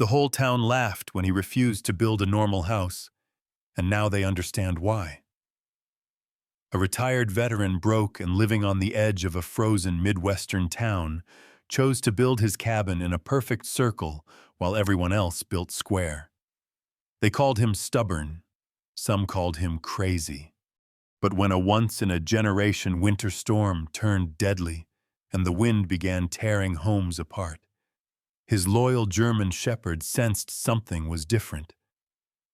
The whole town laughed when he refused to build a normal house, and now they understand why. A retired veteran broke and living on the edge of a frozen Midwestern town chose to build his cabin in a perfect circle while everyone else built square. They called him stubborn. Some called him crazy. But when a once-in-a-generation winter storm turned deadly and the wind began tearing homes apart, his loyal German shepherd sensed something was different.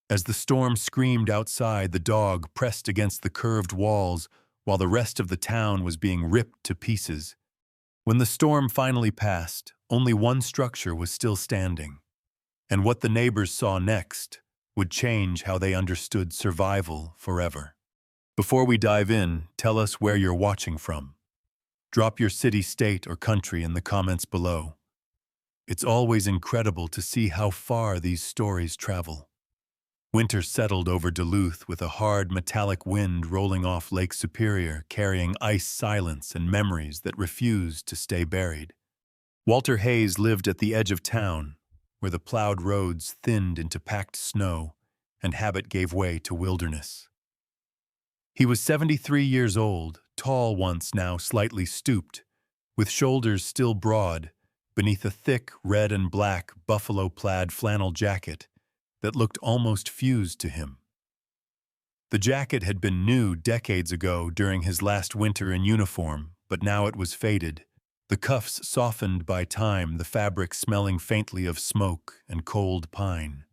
As the storm screamed outside, the dog pressed against the curved walls while the rest of the town was being ripped to pieces. When the storm finally passed, only one structure was still standing, and what the neighbors saw next would change how they understood survival forever. Before we dive in, tell us where you're watching from. Drop your city, state, or country in the comments below. It's always incredible to see how far these stories travel. Winter settled over Duluth with a hard metallic wind rolling off Lake Superior, carrying ice silence and memories that refused to stay buried. Walter Hayes lived at the edge of town, where the plowed roads thinned into packed snow and habit gave way to wilderness. He was 73 years old, tall once, now slightly stooped, with shoulders still broad, beneath a thick red and black buffalo-plaid flannel jacket that looked almost fused to him. The jacket had been new decades ago during his last winter in uniform, but now it was faded, the cuffs softened by time, the fabric smelling faintly of smoke and cold pine.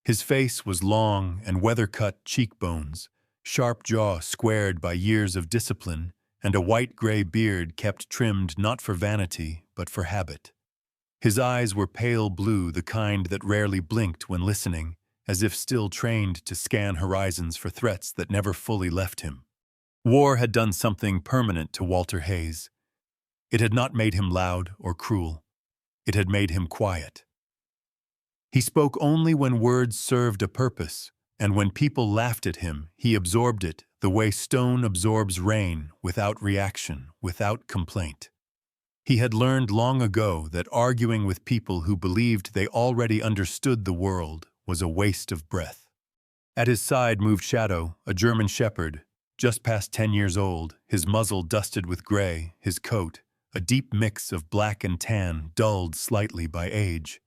His face was long and weather-cut cheekbones, sharp jaw squared by years of discipline, and a white-gray beard kept trimmed not for vanity, but for habit. His eyes were pale blue, the kind that rarely blinked when listening, as if still trained to scan horizons for threats that never fully left him. War had done something permanent to Walter Hayes. It had not made him loud or cruel. It had made him quiet. He spoke only when words served a purpose, and when people laughed at him, he absorbed it the way stone absorbs rain, without reaction, without complaint. He had learned long ago that arguing with people who believed they already understood the world was a waste of breath. At his side moved Shadow, a German shepherd, just past 10 years old, his muzzle dusted with gray, his coat, a deep mix of black and tan, dulled slightly by age.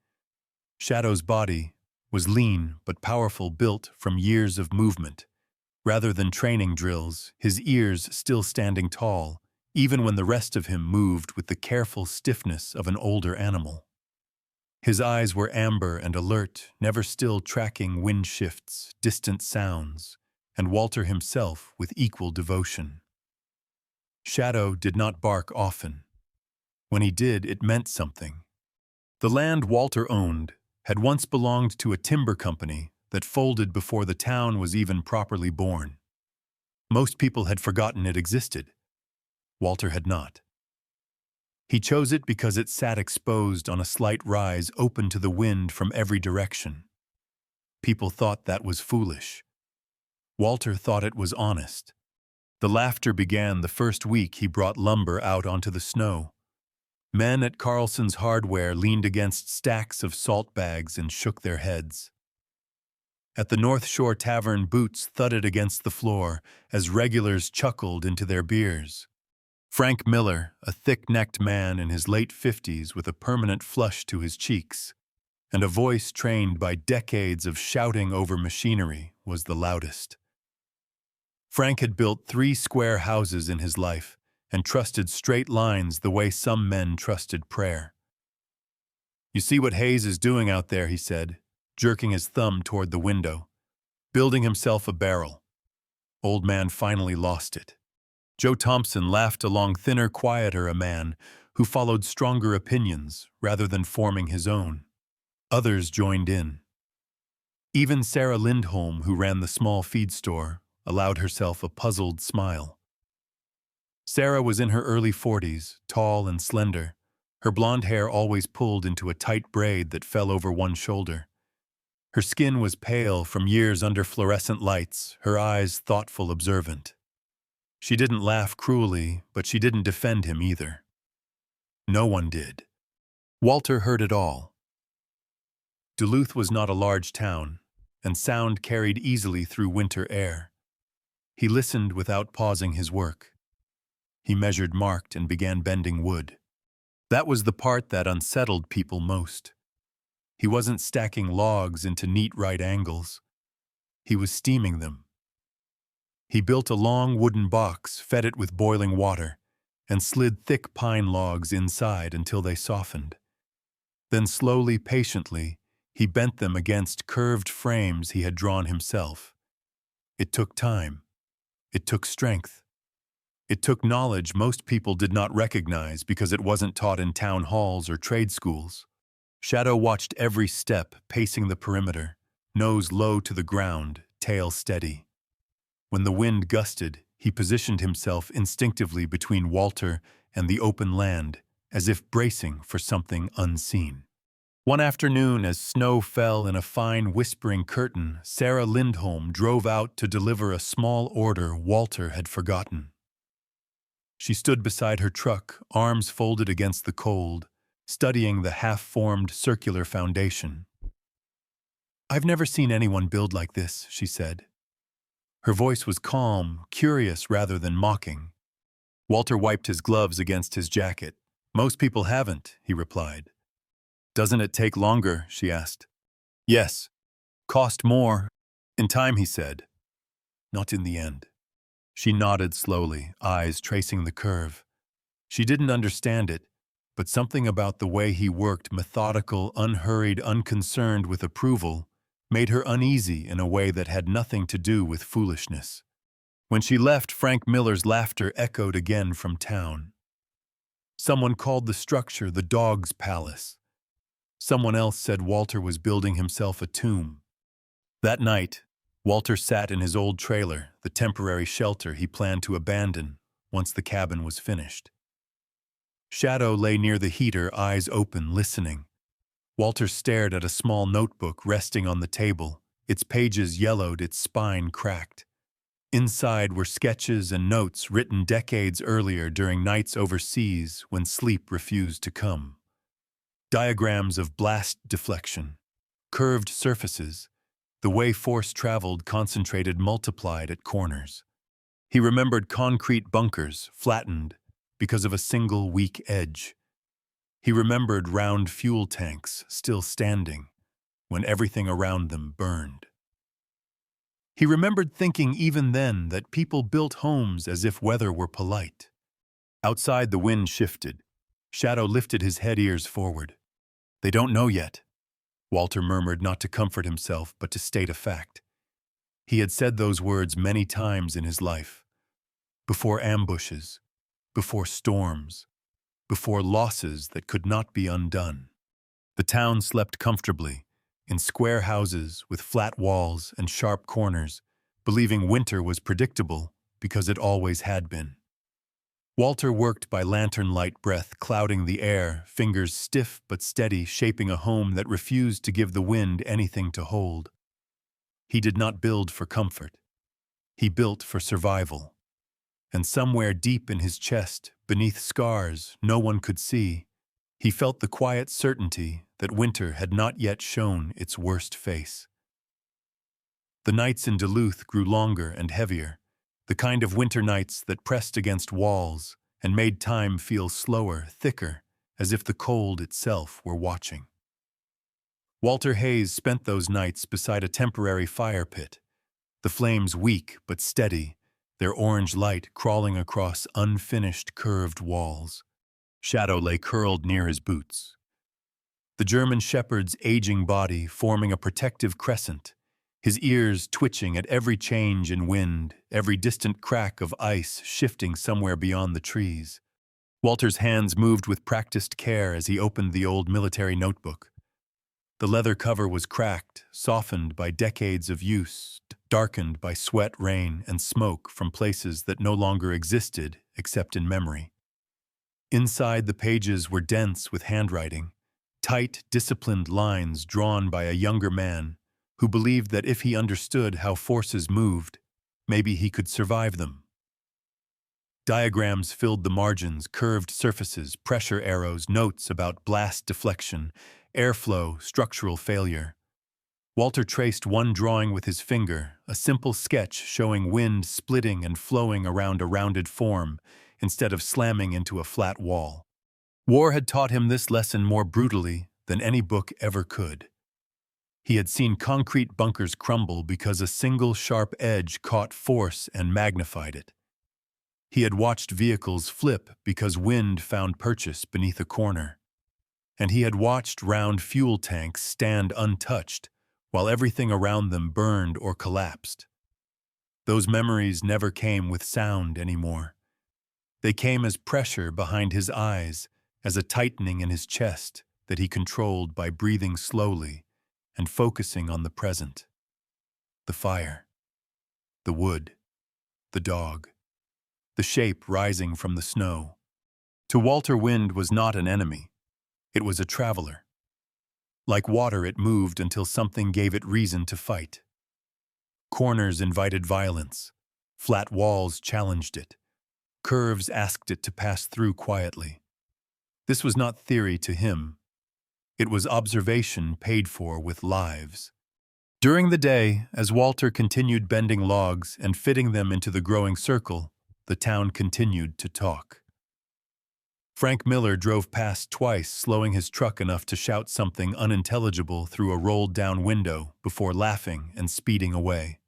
Shadow's body was lean but powerful, built from years of movement. Rather than training drills, his ears still standing tall, even when the rest of him moved with the careful stiffness of an older animal. His eyes were amber and alert, never still, tracking wind shifts, distant sounds, and Walter himself with equal devotion. Shadow did not bark often. When he did, it meant something. The land Walter owned had once belonged to a timber company that folded before the town was even properly born. Most people had forgotten it existed. Walter had not. He chose it because it sat exposed on a slight rise, open to the wind from every direction. People thought that was foolish. Walter thought it was honest. The laughter began the first week he brought lumber out onto the snow. Men at Carlson's Hardware leaned against stacks of salt bags and shook their heads. At the North Shore Tavern, boots thudded against the floor as regulars chuckled into their beers. Frank Miller, a thick-necked man in his late 50s with a permanent flush to his cheeks, and a voice trained by decades of shouting over machinery, was the loudest. Frank had built 3 square houses in his life and trusted straight lines the way some men trusted prayer. "You see what Hayes is doing out there," he said, jerking his thumb toward the window. "Building himself a barrel." Old man finally lost it. Joe Thompson laughed along, thinner, quieter, a man who followed stronger opinions rather than forming his own. Others joined in. Even Sarah Lindholm, who ran the small feed store, allowed herself a puzzled smile. Sarah was in her early 40s, tall and slender, her blonde hair always pulled into a tight braid that fell over one shoulder. Her skin was pale from years under fluorescent lights, her eyes thoughtful, observant. She didn't laugh cruelly, but she didn't defend him either. No one did. Walter heard it all. Duluth was not a large town, and sound carried easily through winter air. He listened without pausing his work. He measured, marked, and began bending wood. That was the part that unsettled people most. He wasn't stacking logs into neat right angles. He was steaming them. He built a long wooden box, fed it with boiling water, and slid thick pine logs inside until they softened. Then slowly, patiently, he bent them against curved frames he had drawn himself. It took time. It took strength. It took knowledge most people did not recognize because it wasn't taught in town halls or trade schools. Shadow watched every step, pacing the perimeter, nose low to the ground, tail steady. When the wind gusted, he positioned himself instinctively between Walter and the open land, as if bracing for something unseen. One afternoon, as snow fell in a fine whispering curtain, Sarah Lindholm drove out to deliver a small order Walter had forgotten. She stood beside her truck, arms folded against the cold, studying the half-formed circular foundation. "I've never seen anyone build like this," she said. Her voice was calm, curious rather than mocking. Walter wiped his gloves against his jacket. "Most people haven't," he replied. "Doesn't it take longer?" she asked. "Yes. Cost more. In time," he said. "Not in the end." She nodded slowly, eyes tracing the curve. She didn't understand it, but something about the way he worked, methodical, unhurried, unconcerned with approval, made her uneasy in a way that had nothing to do with foolishness. When she left, Frank Miller's laughter echoed again from town. Someone called the structure the Dog's Palace. Someone else said Walter was building himself a tomb. That night, Walter sat in his old trailer, the temporary shelter he planned to abandon once the cabin was finished. Shadow lay near the heater, eyes open, listening. Walter stared at a small notebook resting on the table, its pages yellowed, its spine cracked. Inside were sketches and notes written decades earlier during nights overseas when sleep refused to come. Diagrams of blast deflection, curved surfaces, the way force traveled, concentrated, multiplied at corners. He remembered concrete bunkers, flattened because of a single weak edge. He remembered round fuel tanks still standing when everything around them burned. He remembered thinking even then that people built homes as if weather were polite. Outside, the wind shifted. Shadow lifted his head, ears forward. "They don't know yet," Walter murmured, not to comfort himself, but to state a fact. He had said those words many times in his life. Before ambushes, before storms, before losses that could not be undone. The town slept comfortably, in square houses with flat walls and sharp corners, believing winter was predictable because it always had been. Walter worked by lantern light, breath clouding the air, fingers stiff but steady, shaping a home that refused to give the wind anything to hold. He did not build for comfort. He built for survival. And somewhere deep in his chest, beneath scars no one could see, he felt the quiet certainty that winter had not yet shown its worst face. The nights in Duluth grew longer and heavier, the kind of winter nights that pressed against walls and made time feel slower, thicker, as if the cold itself were watching. Walter Hayes spent those nights beside a temporary fire pit, the flames weak but steady, their orange light crawling across unfinished curved walls. Shadow lay curled near his boots. The German shepherd's aging body forming a protective crescent, his ears twitching at every change in wind, every distant crack of ice shifting somewhere beyond the trees. Walter's hands moved with practiced care as he opened the old military notebook. The leather cover was cracked, softened by decades of use, darkened by sweat, rain, and smoke from places that no longer existed except in memory. Inside, the pages were dense with handwriting, tight, disciplined lines drawn by a younger man who believed that if he understood how forces moved, maybe he could survive them. Diagrams filled the margins, curved surfaces, pressure arrows, notes about blast deflection, airflow, structural failure. Walter traced one drawing with his finger, a simple sketch showing wind splitting and flowing around a rounded form instead of slamming into a flat wall. War had taught him this lesson more brutally than any book ever could. He had seen concrete bunkers crumble because a single sharp edge caught force and magnified it. He had watched vehicles flip because wind found purchase beneath a corner. And he had watched round fuel tanks stand untouched while everything around them burned or collapsed. Those memories never came with sound anymore. They came as pressure behind his eyes, as a tightening in his chest that he controlled by breathing slowly and focusing on the present. The fire, the wood, the dog, the shape rising from the snow. To Walter, wind was not an enemy. It was a traveler. Like water, it moved until something gave it reason to fight. Corners invited violence. Flat walls challenged it. Curves asked it to pass through quietly. This was not theory to him. It was observation paid for with lives. During the day, as Walter continued bending logs and fitting them into the growing circle, the town continued to talk. Frank Miller drove past twice, slowing his truck enough to shout something unintelligible through a rolled-down window before laughing and speeding away.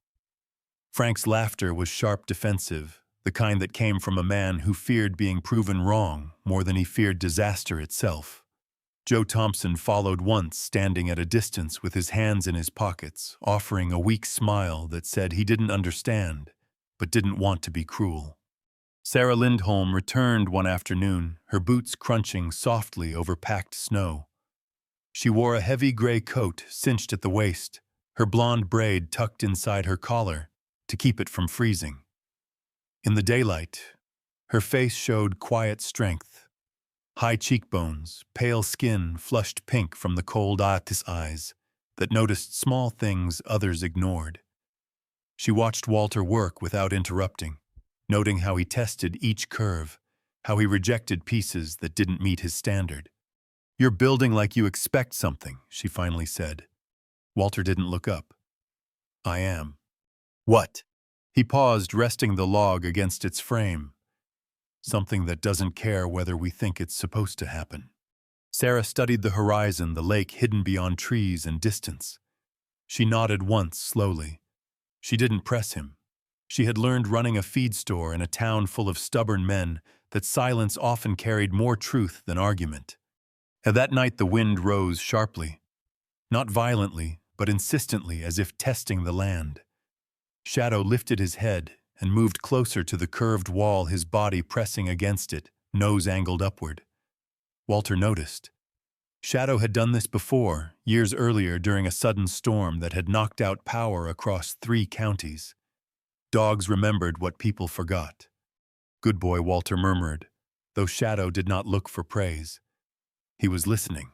Frank's laughter was sharp defensive, the kind that came from a man who feared being proven wrong more than he feared disaster itself. Joe Thompson followed once, standing at a distance with his hands in his pockets, offering a weak smile that said he didn't understand, but didn't want to be cruel. Sarah Lindholm returned one afternoon, her boots crunching softly over packed snow. She wore a heavy gray coat cinched at the waist, her blonde braid tucked inside her collar to keep it from freezing. In the daylight, her face showed quiet strength. High cheekbones, pale skin flushed pink from the cold eyes that noticed small things others ignored. She watched Walter work without interrupting, noting how he tested each curve, how he rejected pieces that didn't meet his standard. "You're building like you expect something," she finally said. Walter didn't look up. "I am." "What?" He paused, resting the log against its frame. "Something that doesn't care whether we think it's supposed to happen." Sarah studied the horizon, the lake hidden beyond trees and distance. She nodded once, slowly. She didn't press him. She had learned running a feed store in a town full of stubborn men that silence often carried more truth than argument. And that night the wind rose sharply. Not violently, but insistently, as if testing the land. Shadow lifted his head and moved closer to the curved wall, his body pressing against it, nose angled upward. Walter noticed. Shadow had done this before, years earlier during a sudden storm that had knocked out power across 3 counties. Dogs remembered what people forgot. "Good boy," Walter murmured, though Shadow did not look for praise. He was listening.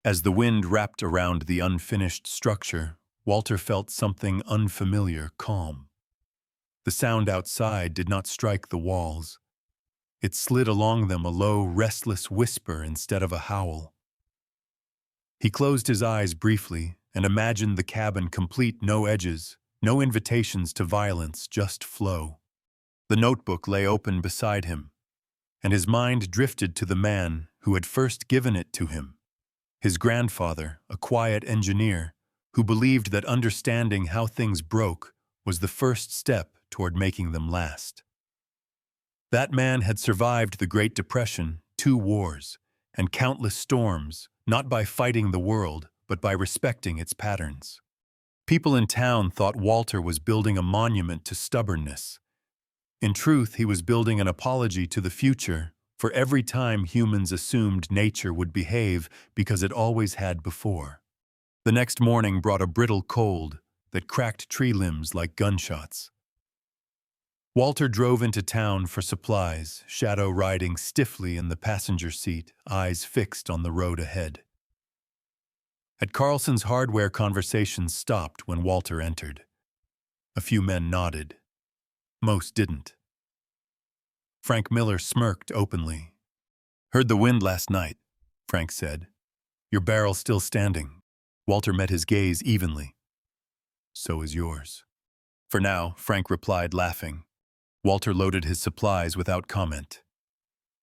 As the wind wrapped around the unfinished structure, Walter felt something unfamiliar calm. The sound outside did not strike the walls. It slid along them, a low, restless whisper instead of a howl. He closed his eyes briefly and imagined the cabin complete, no edges, no invitations to violence, just flow. The notebook lay open beside him, and his mind drifted to the man who had first given it to him. His grandfather, a quiet engineer, who believed that understanding how things broke was the first step toward making them last. That man had survived the Great Depression, 2 wars, and countless storms, not by fighting the world, but by respecting its patterns. People in town thought Walter was building a monument to stubbornness. In truth, he was building an apology to the future for every time humans assumed nature would behave because it always had before. The next morning brought a brittle cold that cracked tree limbs like gunshots. Walter drove into town for supplies, Shadow riding stiffly in the passenger seat, eyes fixed on the road ahead. At Carlson's hardware, conversations stopped when Walter entered. A few men nodded. Most didn't. Frank Miller smirked openly. "Heard the wind last night," Frank said. Your barrel's still standing. Walter met his gaze evenly. So is yours. For now, Frank replied, laughing. Walter loaded his supplies without comment.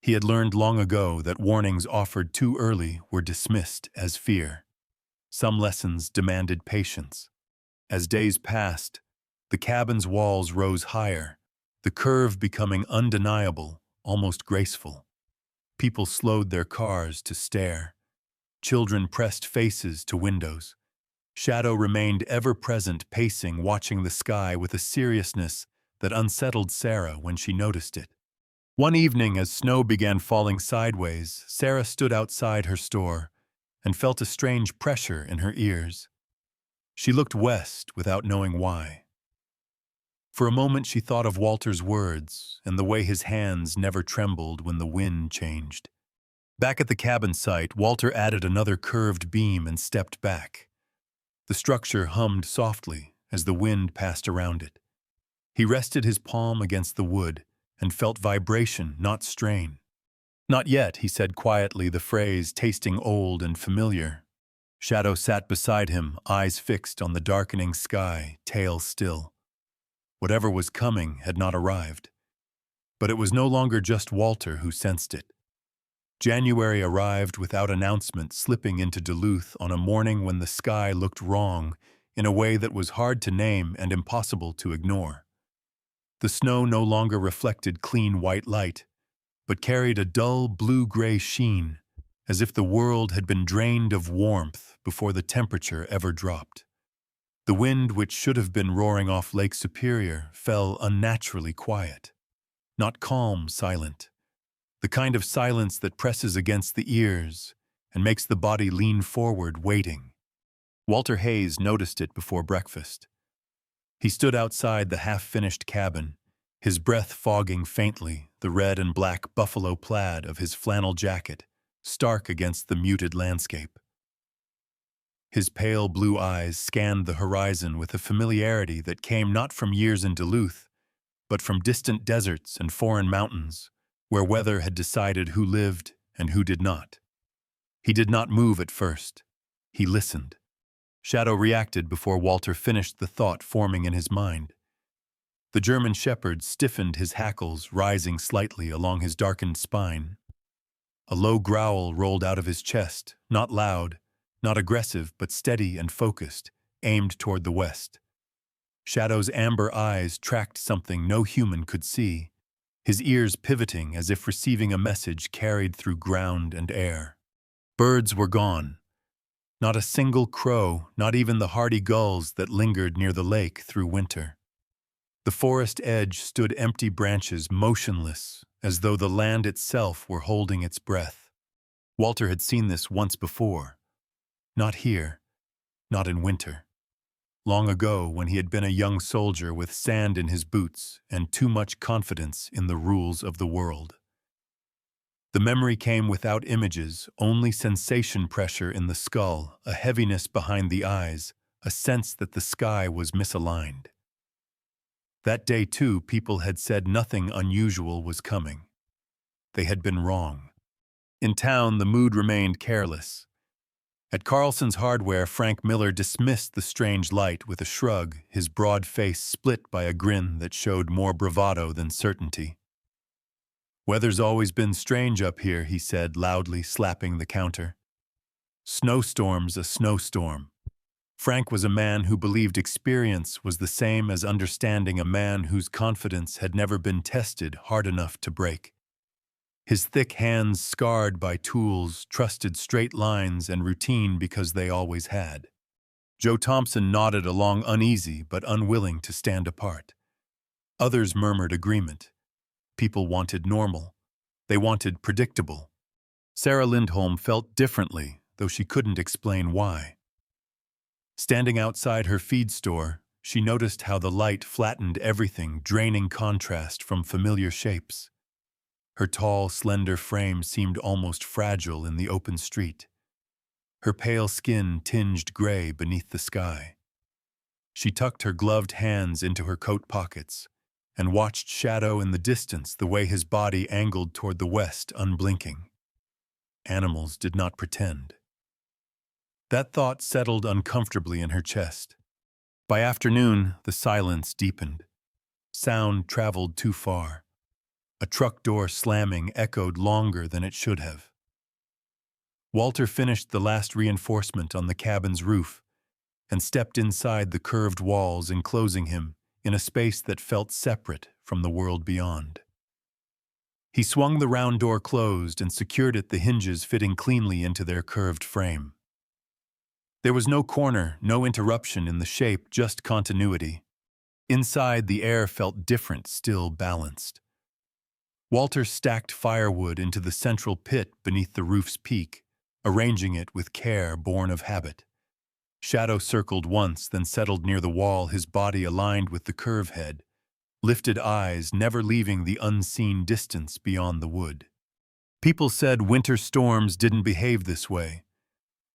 He had learned long ago that warnings offered too early were dismissed as fear. Some lessons demanded patience. As days passed, the cabin's walls rose higher, the curve becoming undeniable, almost graceful. People slowed their cars to stare. Children pressed faces to windows. Shadow remained ever-present, pacing, watching the sky with a seriousness that unsettled Sarah when she noticed it. One evening, as snow began falling sideways, Sarah stood outside her store and felt a strange pressure in her ears. She looked west without knowing why. For a moment she thought of Walter's words and the way his hands never trembled when the wind changed. Back at the cabin site, Walter added another curved beam and stepped back. The structure hummed softly as the wind passed around it. He rested his palm against the wood and felt vibration, not strain. Not yet, he said quietly, the phrase tasting old and familiar. Shadow sat beside him, eyes fixed on the darkening sky, tail still. Whatever was coming had not arrived. But it was no longer just Walter who sensed it. January arrived without announcement, slipping into Duluth on a morning when the sky looked wrong in a way that was hard to name and impossible to ignore. The snow no longer reflected clean white light, but carried a dull blue-gray sheen, as if the world had been drained of warmth before the temperature ever dropped. The wind, which should have been roaring off Lake Superior, fell unnaturally quiet. Not calm, silent. The kind of silence that presses against the ears and makes the body lean forward, waiting. Walter Hayes noticed it before breakfast. He stood outside the half-finished cabin, his breath fogging faintly the red and black buffalo plaid of his flannel jacket, stark against the muted landscape. His pale blue eyes scanned the horizon with a familiarity that came not from years in Duluth, but from distant deserts and foreign mountains, where weather had decided who lived and who did not. He did not move at first. He listened. Shadow reacted before Walter finished the thought forming in his mind. The German shepherd stiffened his hackles, rising slightly along his darkened spine. A low growl rolled out of his chest, not loud, not aggressive, but steady and focused, aimed toward the west. Shadow's amber eyes tracked something no human could see, his ears pivoting as if receiving a message carried through ground and air. Birds were gone. Not a single crow, not even the hardy gulls that lingered near the lake through winter. The forest edge stood empty branches, motionless, as though the land itself were holding its breath. Walter had seen this once before. Not here, not in winter. Long ago, when he had been a young soldier with sand in his boots and too much confidence in the rules of the world. The memory came without images, only sensation pressure in the skull, a heaviness behind the eyes, a sense that the sky was misaligned. That day, too, people had said nothing unusual was coming. They had been wrong. In town, the mood remained careless. At Carlson's Hardware, Frank Miller dismissed the strange light with a shrug, his broad face split by a grin that showed more bravado than certainty. "Weather's always been strange up here," he said, loudly slapping the counter. "Snowstorm's a snowstorm." Frank was a man who believed experience was the same as understanding, a man whose confidence had never been tested hard enough to break. His thick hands, scarred by tools, trusted straight lines and routine because they always had. Joe Thompson nodded along, uneasy but unwilling to stand apart. Others murmured agreement. People wanted normal. They wanted predictable. Sarah Lindholm felt differently, though she couldn't explain why. Standing outside her feed store, she noticed how the light flattened everything, draining contrast from familiar shapes. Her tall, slender frame seemed almost fragile in the open street. Her pale skin tinged gray beneath the sky. She tucked her gloved hands into her coat pockets and watched Shadow in the distance, the way his body angled toward the west, unblinking. Animals did not pretend. That thought settled uncomfortably in her chest. By afternoon, the silence deepened. Sound traveled too far. A truck door slamming echoed longer than it should have. Walter finished the last reinforcement on the cabin's roof and stepped inside the curved walls enclosing him in a space that felt separate from the world beyond. He swung the round door closed and secured it, the hinges fitting cleanly into their curved frame. There was no corner, no interruption in the shape, just continuity. Inside, the air felt different, still balanced. Walter stacked firewood into the central pit beneath the roof's peak, arranging it with care born of habit. Shadow circled once, then settled near the wall, his body aligned with the curve head, lifted eyes never leaving the unseen distance beyond the wood. People said winter storms didn't behave this way.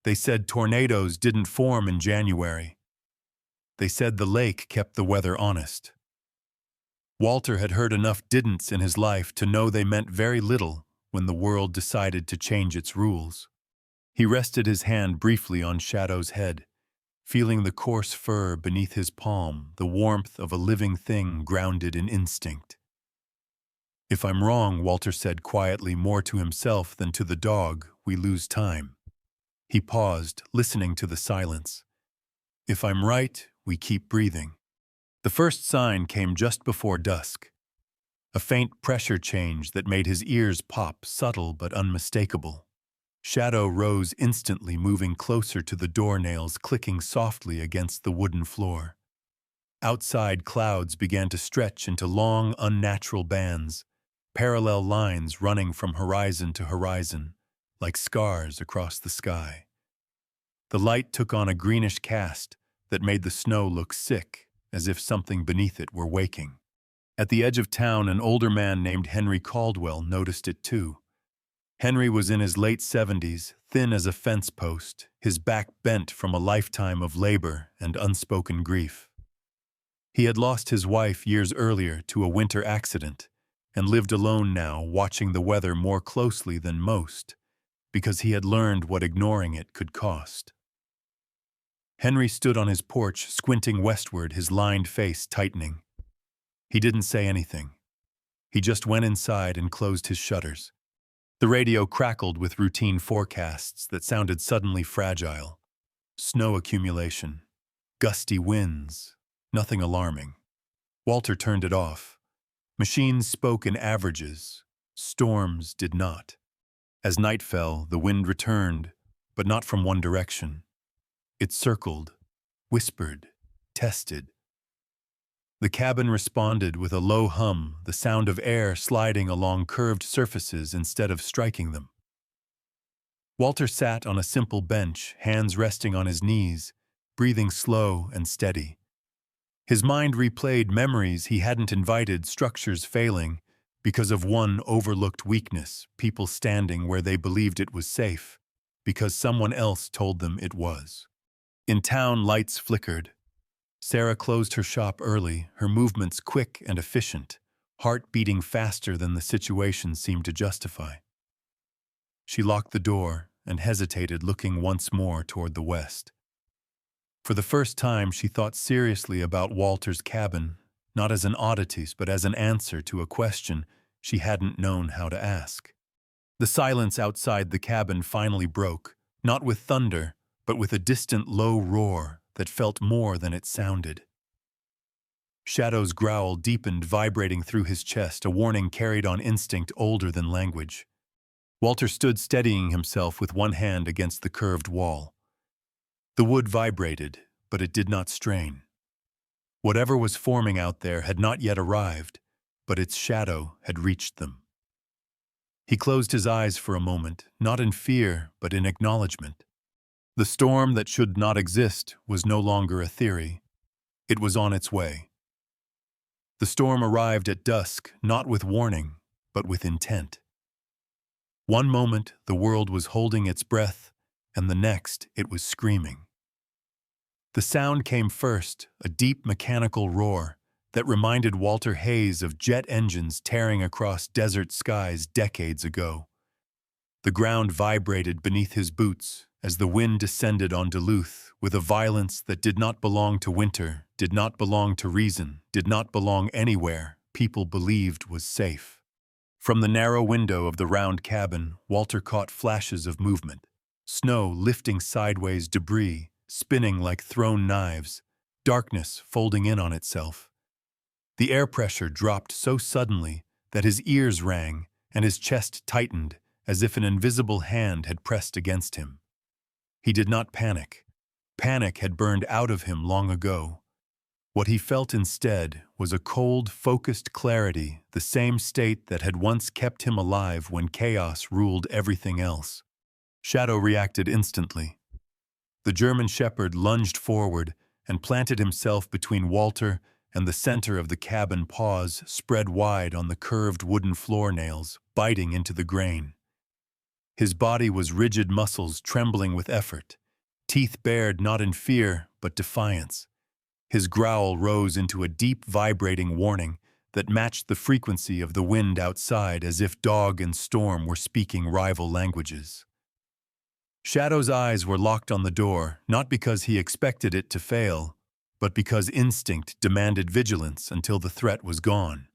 They said tornadoes didn't form in January. They said the lake kept the weather honest. Walter had heard enough didn'ts in his life to know they meant very little when the world decided to change its rules. He rested his hand briefly on Shadow's head, feeling the coarse fur beneath his palm, the warmth of a living thing grounded in instinct. "If I'm wrong," Walter said quietly, more to himself than to the dog, "we lose time." He paused, listening to the silence. "If I'm right, we keep breathing." The first sign came just before dusk. A faint pressure change that made his ears pop, subtle but unmistakable. Shadow rose instantly, moving closer to the doornails, clicking softly against the wooden floor. Outside, clouds began to stretch into long, unnatural bands, parallel lines running from horizon to horizon, like scars across the sky. The light took on a greenish cast that made the snow look sick, as if something beneath it were waking. At the edge of town, an older man named Henry Caldwell noticed it too. Henry was in his late 70s, thin as a fence post, his back bent from a lifetime of labor and unspoken grief. He had lost his wife years earlier to a winter accident and lived alone now, watching the weather more closely than most, because he had learned what ignoring it could cost. Henry stood on his porch, squinting westward, his lined face tightening. He didn't say anything. He just went inside and closed his shutters. The radio crackled with routine forecasts that sounded suddenly fragile. Snow accumulation, gusty winds, nothing alarming. Walter turned it off. Machines spoke in averages. Storms did not. As night fell, the wind returned, but not from one direction. It circled, whispered, tested. The cabin responded with a low hum, the sound of air sliding along curved surfaces instead of striking them. Walter sat on a simple bench, hands resting on his knees, breathing slow and steady. His mind replayed memories he hadn't invited, structures failing because of one overlooked weakness, people standing where they believed it was safe, because someone else told them it was. In town, lights flickered. Sarah closed her shop early, her movements quick and efficient, heart beating faster than the situation seemed to justify. She locked the door and hesitated, looking once more toward the west. For the first time, she thought seriously about Walter's cabin, not as an oddity, but as an answer to a question she hadn't known how to ask. The silence outside the cabin finally broke, not with thunder, but with a distant low roar that felt more than it sounded. Shadow's growl deepened, vibrating through his chest, a warning carried on instinct older than language. Walter stood steadying himself with one hand against the curved wall. The wood vibrated, but it did not strain. Whatever was forming out there had not yet arrived, but its shadow had reached them. He closed his eyes for a moment, not in fear, but in acknowledgement. The storm that should not exist was no longer a theory. It was on its way. The storm arrived at dusk, not with warning, but with intent. One moment, the world was holding its breath, and the next, it was screaming. The sound came first, a deep mechanical roar that reminded Walter Hayes of jet engines tearing across desert skies decades ago. The ground vibrated beneath his boots, as the wind descended on Duluth with a violence that did not belong to winter, did not belong to reason, did not belong anywhere people believed was safe. From the narrow window of the round cabin, Walter caught flashes of movement. Snow lifting sideways, debris spinning like thrown knives, darkness folding in on itself. The air pressure dropped so suddenly that his ears rang and his chest tightened as if an invisible hand had pressed against him. He did not panic. Panic had burned out of him long ago. What he felt instead was a cold, focused clarity, the same state that had once kept him alive when chaos ruled everything else. Shadow reacted instantly. The German shepherd lunged forward and planted himself between Walter and the center of the cabin, paws spread wide on the curved wooden floor nails, biting into the grain. His body was rigid muscles trembling with effort, teeth bared not in fear but defiance. His growl rose into a deep, vibrating warning that matched the frequency of the wind outside, as if dog and storm were speaking rival languages. Shadow's eyes were locked on the door, not because he expected it to fail, but because instinct demanded vigilance until the threat was gone.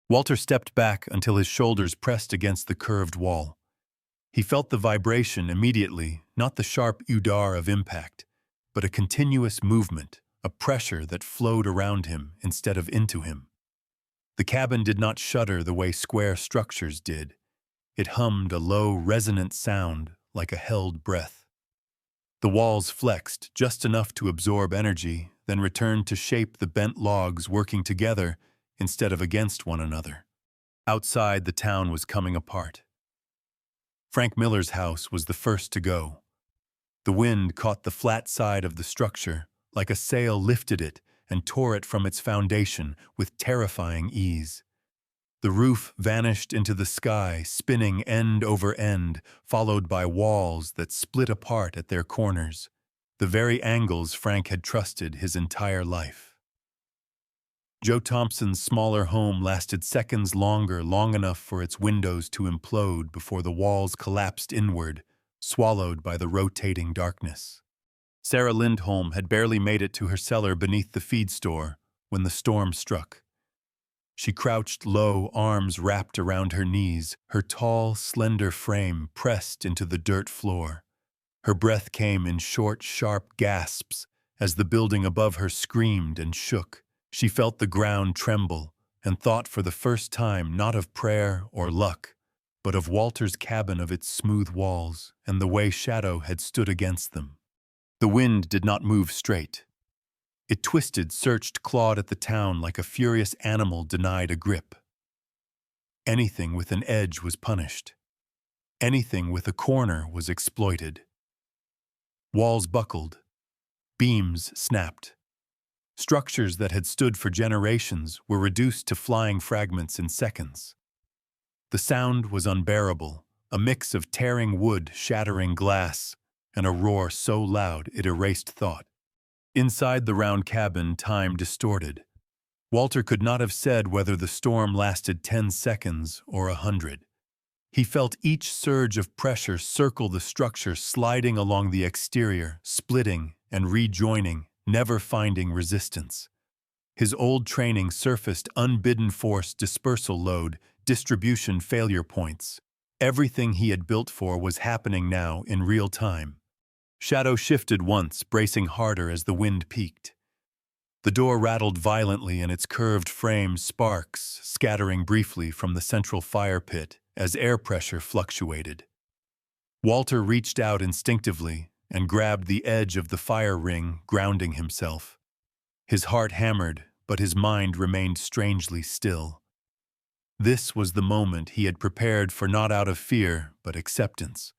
Walter stepped back until his shoulders pressed against the curved wall. He felt the vibration immediately, not the sharp udar of impact, but a continuous movement, a pressure that flowed around him instead of into him. The cabin did not shudder the way square structures did. It hummed a low, resonant sound like a held breath. The walls flexed just enough to absorb energy, then returned to shape the bent logs working together instead of against one another. Outside, the town was coming apart. Frank Miller's house was the first to go. The wind caught the flat side of the structure, like a sail lifted it and tore it from its foundation with terrifying ease. The roof vanished into the sky, spinning end over end, followed by walls that split apart at their corners, the very angles Frank had trusted his entire life. Joe Thompson's smaller home lasted seconds longer, long enough for its windows to implode before the walls collapsed inward, swallowed by the rotating darkness. Sarah Lindholm had barely made it to her cellar beneath the feed store when the storm struck. She crouched low, arms wrapped around her knees, her tall, slender frame pressed into the dirt floor. Her breath came in short, sharp gasps as the building above her screamed and shook. She felt the ground tremble and thought for the first time not of prayer or luck, but of Walter's cabin, of its smooth walls, and the way Shadow had stood against them. The wind did not move straight. It twisted, searched, clawed at the town like a furious animal denied a grip. Anything with an edge was punished. Anything with a corner was exploited. Walls buckled. Beams snapped. Structures that had stood for generations were reduced to flying fragments in seconds. The sound was unbearable, a mix of tearing wood, shattering glass, and a roar so loud it erased thought. Inside the round cabin, time distorted. Walter could not have said whether the storm lasted 10 seconds or 100. He felt each surge of pressure circle the structure, sliding along the exterior, splitting and rejoining, never finding resistance. His old training surfaced: unbidden force, dispersal load, distribution failure points. Everything he had built for was happening now in real time. Shadow shifted once, bracing harder as the wind peaked. The door rattled violently in its curved frame, sparks scattering briefly from the central fire pit as air pressure fluctuated. Walter reached out instinctively and grabbed the edge of the fire ring, grounding himself. His heart hammered, but his mind remained strangely still. This was the moment he had prepared for, not out of fear, but acceptance.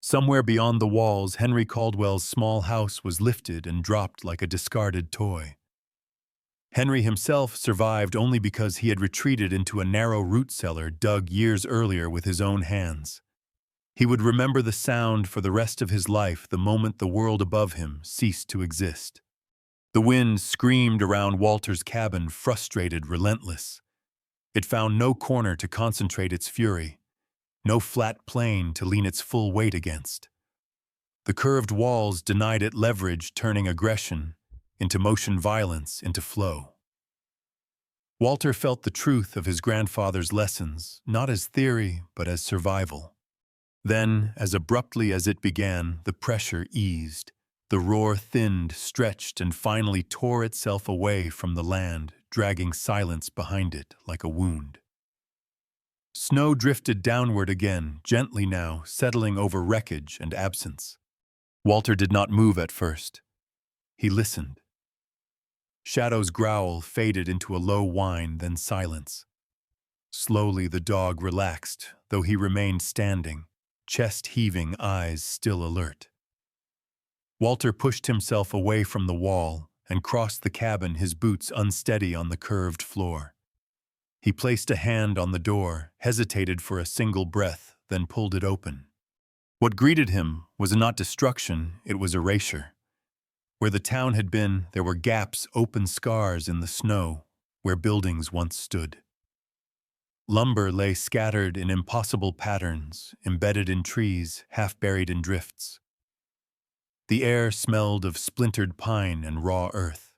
Somewhere beyond the walls, Henry Caldwell's small house was lifted and dropped like a discarded toy. Henry himself survived only because he had retreated into a narrow root cellar dug years earlier with his own hands. He would remember the sound for the rest of his life the moment the world above him ceased to exist. The wind screamed around Walter's cabin, frustrated, relentless. It found no corner to concentrate its fury, no flat plane to lean its full weight against. The curved walls denied it leverage, turning aggression into motion, violence into flow. Walter felt the truth of his grandfather's lessons, not as theory, but as survival. Then, as abruptly as it began, the pressure eased. The roar thinned, stretched, and finally tore itself away from the land, dragging silence behind it like a wound. Snow drifted downward again, gently now, settling over wreckage and absence. Walter did not move at first. He listened. Shadow's growl faded into a low whine, then silence. Slowly the dog relaxed, though he remained standing, chest heaving, eyes still alert. Walter pushed himself away from the wall and crossed the cabin, his boots unsteady on the curved floor. He placed a hand on the door, hesitated for a single breath, then pulled it open. What greeted him was not destruction, it was erasure. Where the town had been, there were gaps, open scars in the snow, where buildings once stood. Lumber lay scattered in impossible patterns, embedded in trees, half buried in drifts. The air smelled of splintered pine and raw earth.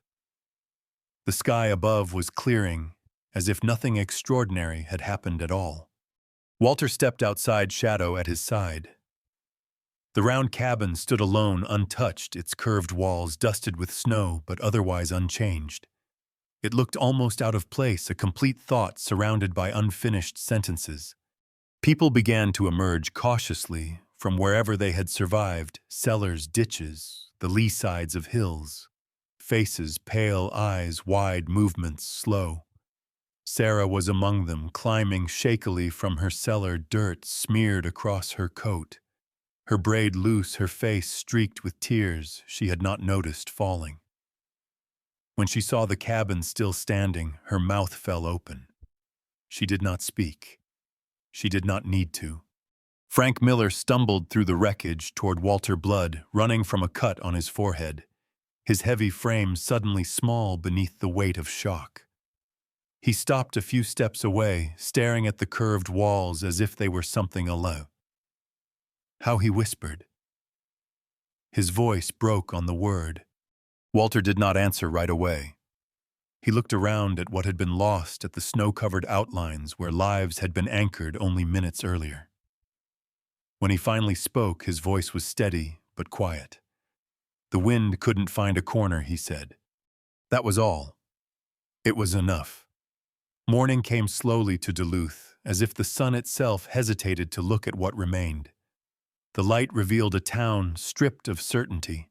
The sky above was clearing, as if nothing extraordinary had happened at all. Walter stepped outside, Shadow at his side. The round cabin stood alone, untouched, its curved walls dusted with snow but otherwise unchanged. It looked almost out of place, a complete thought surrounded by unfinished sentences. People began to emerge cautiously from wherever they had survived, cellars, ditches, the lee sides of hills. Faces, pale eyes, wide movements, slow. Sarah was among them, climbing shakily from her cellar, dirt smeared across her coat. Her braid loose, her face streaked with tears she had not noticed falling. When she saw the cabin still standing, her mouth fell open. She did not speak. She did not need to. Frank Miller stumbled through the wreckage toward Walter Blood, running from a cut on his forehead, his heavy frame suddenly small beneath the weight of shock. He stopped a few steps away, staring at the curved walls as if they were something alive. How he whispered. His voice broke on the word. Walter did not answer right away. He looked around at what had been lost, at the snow-covered outlines where lives had been anchored only minutes earlier. When he finally spoke, his voice was steady but quiet. The wind couldn't find a corner, he said. That was all. It was enough. Morning came slowly to Duluth, as if the sun itself hesitated to look at what remained. The light revealed a town stripped of certainty.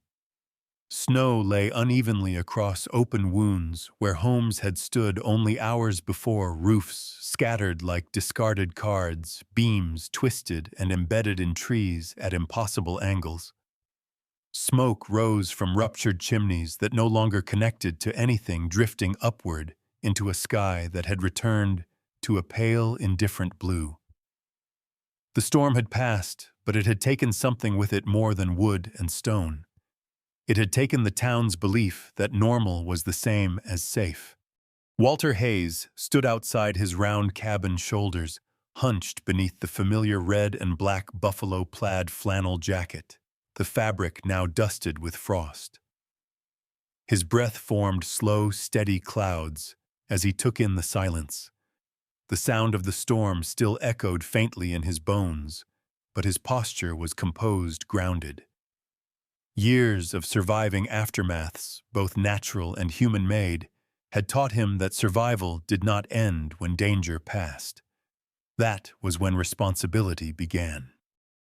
Snow lay unevenly across open wounds where homes had stood only hours before, roofs scattered like discarded cards, beams twisted and embedded in trees at impossible angles. Smoke rose from ruptured chimneys that no longer connected to anything, drifting upward into a sky that had returned to a pale, indifferent blue. The storm had passed, but it had taken something with it more than wood and stone. It had taken the town's belief that normal was the same as safe. Walter Hayes stood outside his round cabin, shoulders hunched beneath the familiar red and black buffalo plaid flannel jacket, the fabric now dusted with frost. His breath formed slow, steady clouds as he took in the silence. The sound of the storm still echoed faintly in his bones, but his posture was composed, grounded. Years of surviving aftermaths, both natural and human-made, had taught him that survival did not end when danger passed. That was when responsibility began.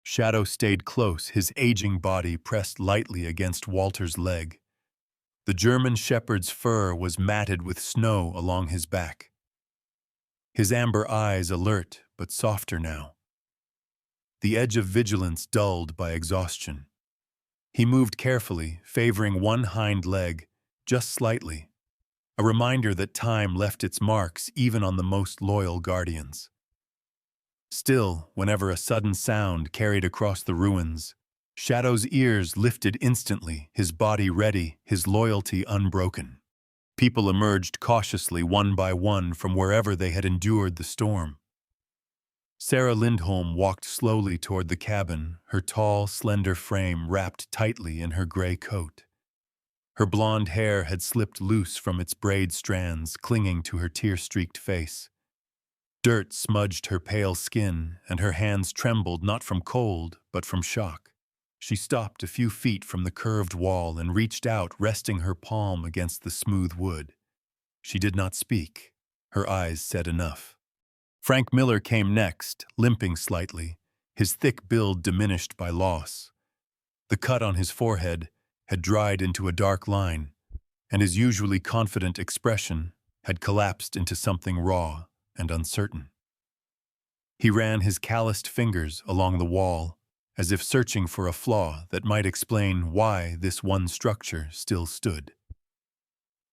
Shadow stayed close, his aging body pressed lightly against Walter's leg. The German shepherd's fur was matted with snow along his back. His amber eyes alert but softer now. The edge of vigilance dulled by exhaustion. He moved carefully, favoring one hind leg, just slightly, a reminder that time left its marks even on the most loyal guardians. Still, whenever a sudden sound carried across the ruins, Shadow's ears lifted instantly, his body ready, his loyalty unbroken. People emerged cautiously, one by one, from wherever they had endured the storm. Sarah Lindholm walked slowly toward the cabin, her tall, slender frame wrapped tightly in her gray coat. Her blonde hair had slipped loose from its braid strands, clinging to her tear-streaked face. Dirt smudged her pale skin, and her hands trembled not from cold, but from shock. She stopped a few feet from the curved wall and reached out, resting her palm against the smooth wood. She did not speak. Her eyes said enough. Frank Miller came next, limping slightly, his thick build diminished by loss. The cut on his forehead had dried into a dark line, and his usually confident expression had collapsed into something raw and uncertain. He ran his calloused fingers along the wall, as if searching for a flaw that might explain why this one structure still stood.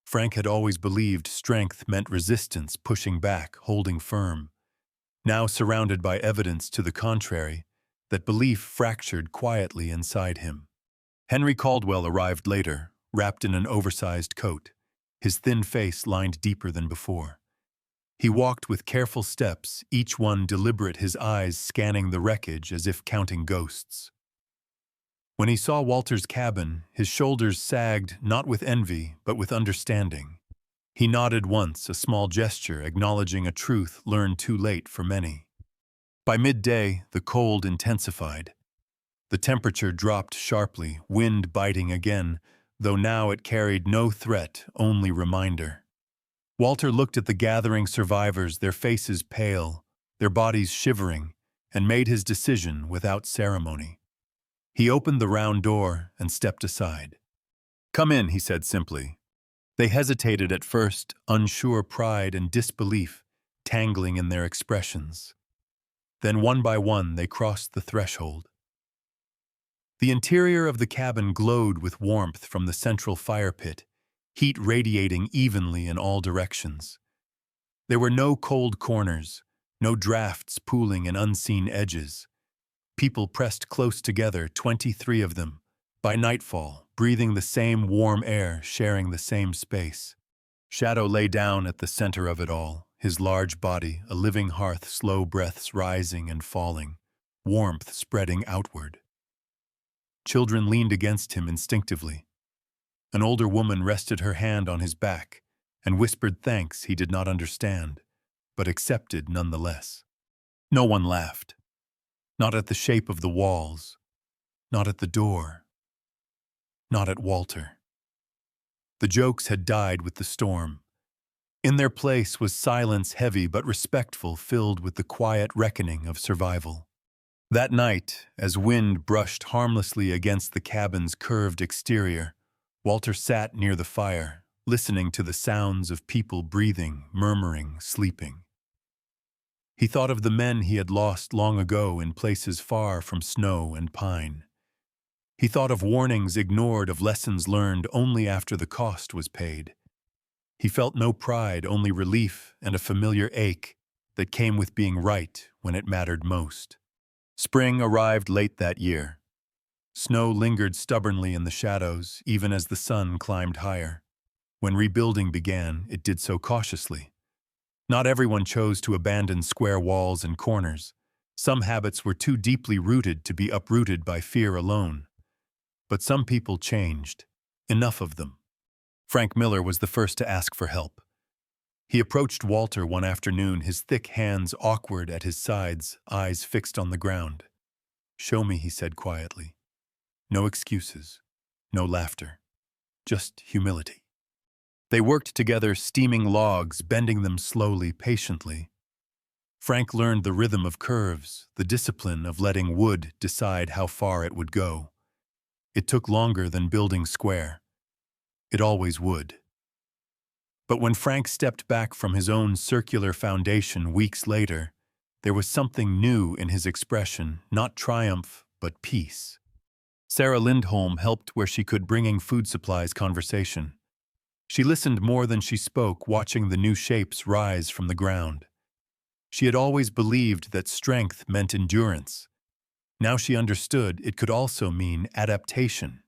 Frank had always believed strength meant resistance, pushing back, holding firm. Now surrounded by evidence to the contrary, that belief fractured quietly inside him. Henry Caldwell arrived later, wrapped in an oversized coat, his thin face lined deeper than before. He walked with careful steps, each one deliberate, his eyes scanning the wreckage as if counting ghosts. When he saw Walter's cabin, his shoulders sagged not with envy, but with understanding. He nodded once, a small gesture acknowledging a truth learned too late for many. By midday, the cold intensified. The temperature dropped sharply, wind biting again, though now it carried no threat, only reminder. Walter looked at the gathering survivors, their faces pale, their bodies shivering, and made his decision without ceremony. He opened the round door and stepped aside. "Come in," he said simply. They hesitated at first, unsure, pride and disbelief tangling in their expressions. Then one by one they crossed the threshold. The interior of the cabin glowed with warmth from the central fire pit, heat radiating evenly in all directions. There were no cold corners, no drafts pooling in unseen edges. People pressed close together, 23 of them, by nightfall, breathing the same warm air, sharing the same space. Shadow lay down at the center of it all, his large body, a living hearth, slow breaths rising and falling, warmth spreading outward. Children leaned against him instinctively. An older woman rested her hand on his back and whispered thanks he did not understand, but accepted nonetheless. No one laughed. Not at the shape of the walls, not at the door, not at Walter. The jokes had died with the storm. In their place was silence, heavy but respectful, filled with the quiet reckoning of survival. That night, as wind brushed harmlessly against the cabin's curved exterior, Walter sat near the fire, listening to the sounds of people breathing, murmuring, sleeping. He thought of the men he had lost long ago in places far from snow and pine. He thought of warnings ignored, of lessons learned only after the cost was paid. He felt no pride, only relief and a familiar ache that came with being right when it mattered most. Spring arrived late that year. Snow lingered stubbornly in the shadows, even as the sun climbed higher. When rebuilding began, it did so cautiously. Not everyone chose to abandon square walls and corners. Some habits were too deeply rooted to be uprooted by fear alone. But some people changed. Enough of them. Frank Miller was the first to ask for help. He approached Walter one afternoon, his thick hands awkward at his sides, eyes fixed on the ground. "Show me," he said quietly. No excuses, no laughter, just humility. They worked together, steaming logs, bending them slowly, patiently. Frank learned the rhythm of curves, the discipline of letting wood decide how far it would go. It took longer than building square. It always would. But when Frank stepped back from his own circular foundation weeks later, there was something new in his expression, not triumph, but peace. Sarah Lindholm helped where she could, bringing food supplies conversation. She listened more than she spoke, watching the new shapes rise from the ground. She had always believed that strength meant endurance. Now she understood it could also mean adaptation.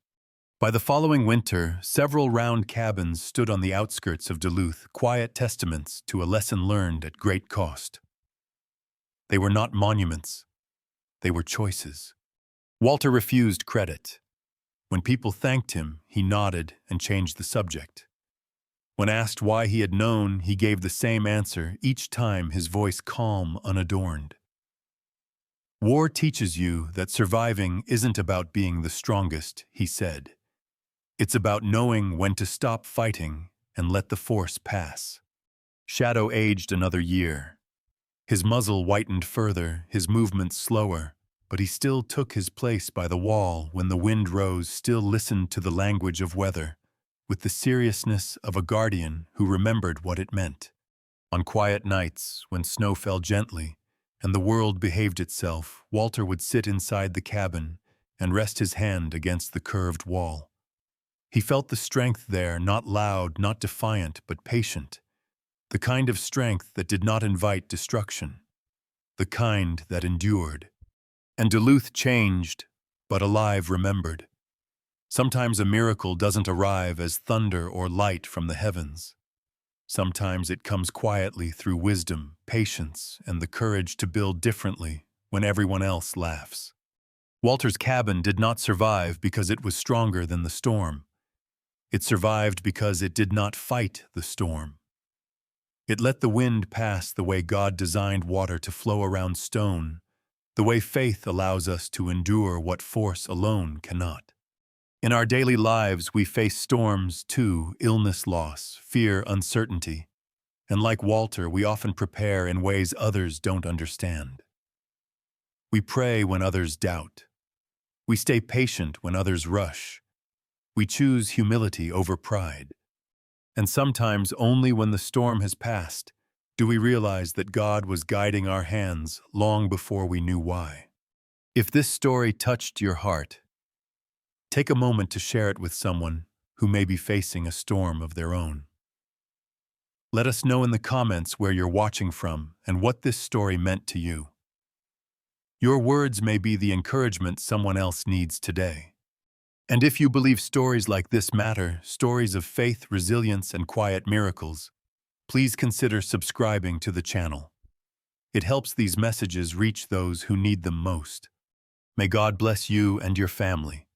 By the following winter, several round cabins stood on the outskirts of Duluth, quiet testaments to a lesson learned at great cost. They were not monuments. They were choices. Walter refused credit. When people thanked him, he nodded and changed the subject. When asked why he had known, he gave the same answer, each time his voice calm, unadorned. War teaches you that surviving isn't about being the strongest, he said. It's about knowing when to stop fighting and let the force pass. Shadow aged another year. His muzzle whitened further, his movements slower, but he still took his place by the wall when the wind rose, still listened to the language of weather, with the seriousness of a guardian who remembered what it meant. On quiet nights, when snow fell gently and the world behaved itself, Walter would sit inside the cabin and rest his hand against the curved wall. He felt the strength there, not loud, not defiant, but patient. The kind of strength that did not invite destruction. The kind that endured. And Duluth changed, but alive remembered. Sometimes a miracle doesn't arrive as thunder or light from the heavens. Sometimes it comes quietly through wisdom, patience, and the courage to build differently when everyone else laughs. Walter's cabin did not survive because it was stronger than the storm. It survived because it did not fight the storm. It let the wind pass the way God designed water to flow around stone, the way faith allows us to endure what force alone cannot. In our daily lives, we face storms too, illness, loss, fear, uncertainty. And like Walter, we often prepare in ways others don't understand. We pray when others doubt. We stay patient when others rush. We choose humility over pride. And sometimes only when the storm has passed do we realize that God was guiding our hands long before we knew why. If this story touched your heart, take a moment to share it with someone who may be facing a storm of their own. Let us know in the comments where you're watching from and what this story meant to you. Your words may be the encouragement someone else needs today. And if you believe stories like this matter, stories of faith, resilience, and quiet miracles, please consider subscribing to the channel. It helps these messages reach those who need them most. May God bless you and your family.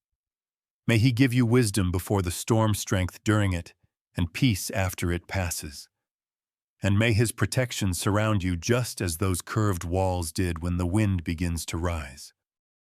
May He give you wisdom before the storm, strength during it, and peace after it passes. And may His protection surround you just as those curved walls did when the wind begins to rise.